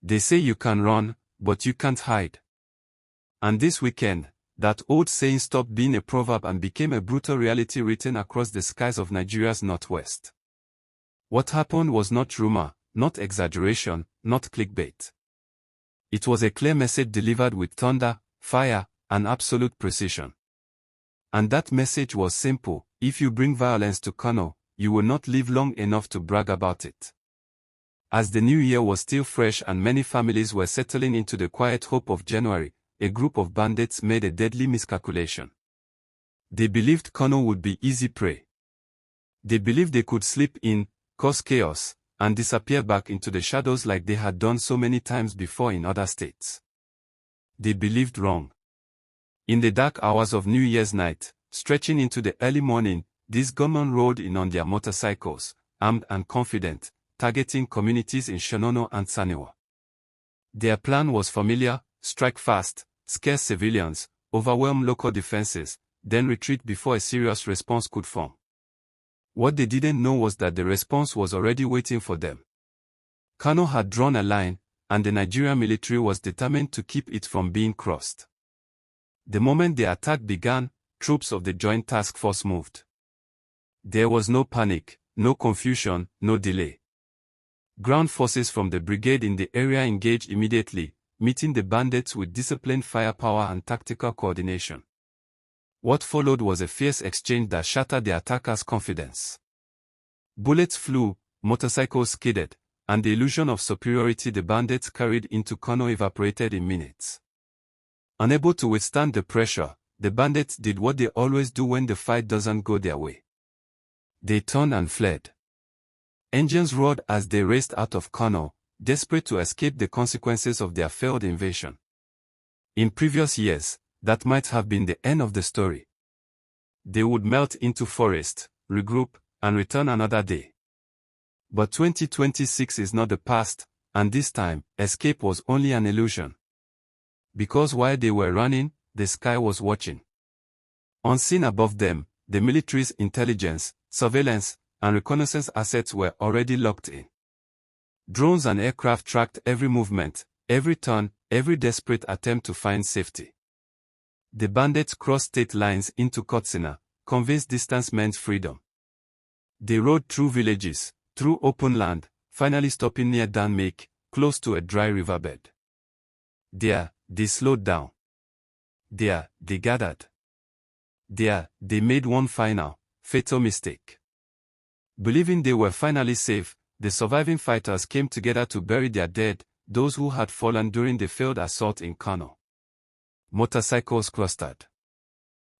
They say you can run, but you can't hide. And this weekend, that old saying stopped being a proverb and became a brutal reality written across the skies of Nigeria's northwest. What happened was not rumor, not exaggeration, not clickbait. It was a clear message delivered with thunder, fire, and absolute precision. And that message was simple: if you bring violence to Kano, you will not live long enough to brag about it. As the new year was still fresh and many families were settling into the quiet hope of January, a group of bandits made a deadly miscalculation. They believed Kano would be easy prey. They believed they could slip in, cause chaos, and disappear back into the shadows like they had done so many times before in other states. They believed wrong. In the dark hours of New Year's night, stretching into the early morning, these gunmen rode in on their motorcycles, armed and confident, targeting communities in Shanono and Sanewa. Their plan was familiar: strike fast, scare civilians, overwhelm local defenses, then retreat before a serious response could form. What they didn't know was that the response was already waiting for them. Kano had drawn a line, and the Nigerian military was determined to keep it from being crossed. The moment the attack began, troops of the Joint Task Force moved. There was no panic, no confusion, no delay. Ground forces from the brigade in the area engaged immediately, meeting the bandits with disciplined firepower and tactical coordination. What followed was a fierce exchange that shattered the attackers' confidence. Bullets flew, motorcycles skidded, and the illusion of superiority the bandits carried into Kano evaporated in minutes. Unable to withstand the pressure, the bandits did what they always do when the fight doesn't go their way. They turned and fled. Engines roared as they raced out of Kano, desperate to escape the consequences of their failed invasion. In previous years, that might have been the end of the story. They would melt into forest, regroup, and return another day. But 2026 is not the past, and this time, escape was only an illusion. Because while they were running, the sky was watching. Unseen above them, the military's intelligence, surveillance, and reconnaissance assets were already locked in. Drones and aircraft tracked every movement, every turn, every desperate attempt to find safety. The bandits crossed state lines into Katsina, convinced distance meant freedom. They rode through villages, through open land, finally stopping near Danmek, close to a dry riverbed. There, they slowed down. There, they gathered. There, they made one final, fatal mistake. Believing they were finally safe, the surviving fighters came together to bury their dead, those who had fallen during the failed assault in Kano. Motorcycles clustered.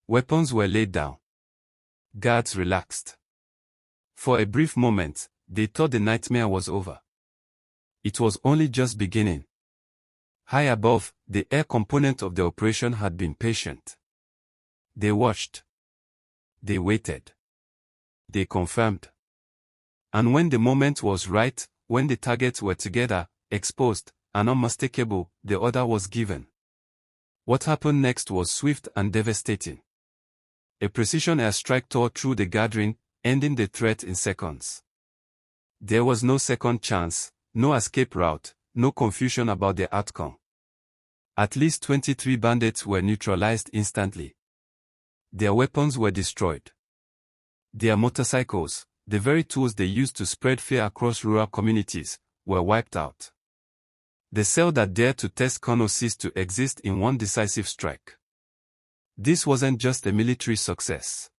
Weapons were laid down. Guards relaxed. For a brief moment, they thought the nightmare was over. It was only just beginning. High above, the air component of the operation had been patient. They watched. They waited. They confirmed. And when the moment was right, when the targets were together, exposed, and unmistakable, the order was given. What happened next was swift and devastating. A precision airstrike tore through the gathering, ending the threat in seconds. There was no second chance, no escape route, no confusion about the outcome. At least 23 bandits were neutralized instantly. Their weapons were destroyed. Their motorcycles, the very tools they used to spread fear across rural communities, were wiped out. The cell that dared to test Kano ceased to exist in one decisive strike. This wasn't just a military success.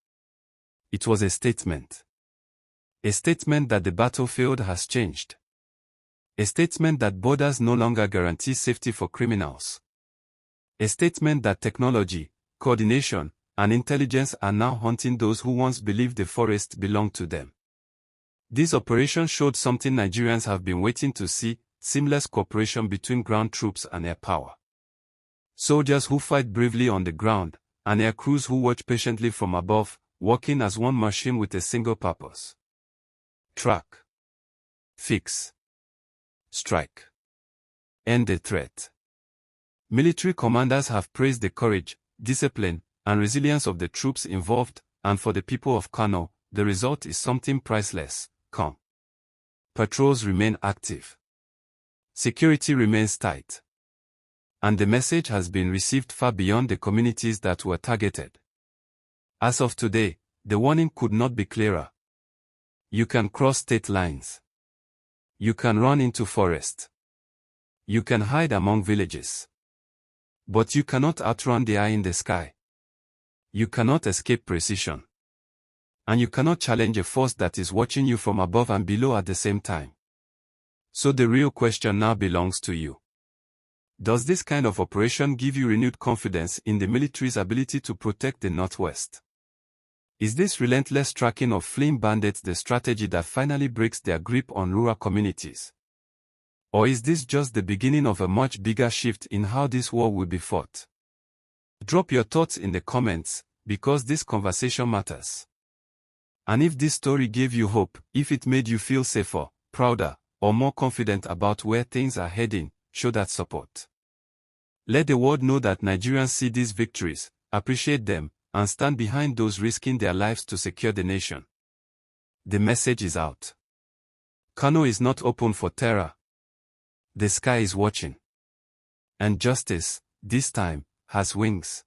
It was a statement. A statement that the battlefield has changed. A statement that borders no longer guarantee safety for criminals. A statement that technology, coordination, and intelligence are now hunting those who once believed the forest belonged to them. This operation showed something Nigerians have been waiting to see: seamless cooperation between ground troops and air power. Soldiers who fight bravely on the ground, and air crews who watch patiently from above, working as one machine with a single purpose. Track. Fix. Strike. End the threat. Military commanders have praised the courage, discipline, and resilience of the troops involved, and for the people of Kano, the result is something priceless: calm. Patrols remain active. Security remains tight. And the message has been received far beyond the communities that were targeted. As of today, the warning could not be clearer. You can cross state lines. You can run into forest. You can hide among villages. But you cannot outrun the eye in the sky. You cannot escape precision. And you cannot challenge a force that is watching you from above and below at the same time. So the real question now belongs to you. Does this kind of operation give you renewed confidence in the military's ability to protect the Northwest? Is this relentless tracking of fleeing bandits the strategy that finally breaks their grip on rural communities? Or is this just the beginning of a much bigger shift in how this war will be fought? Drop your thoughts in the comments, because this conversation matters. And if this story gave you hope, if it made you feel safer, prouder, or more confident about where things are heading, show that support. Let the world know that Nigerians see these victories, appreciate them, and stand behind those risking their lives to secure the nation. The message is out. Kano is not open for terror. The sky is watching. And justice, this time, has wings.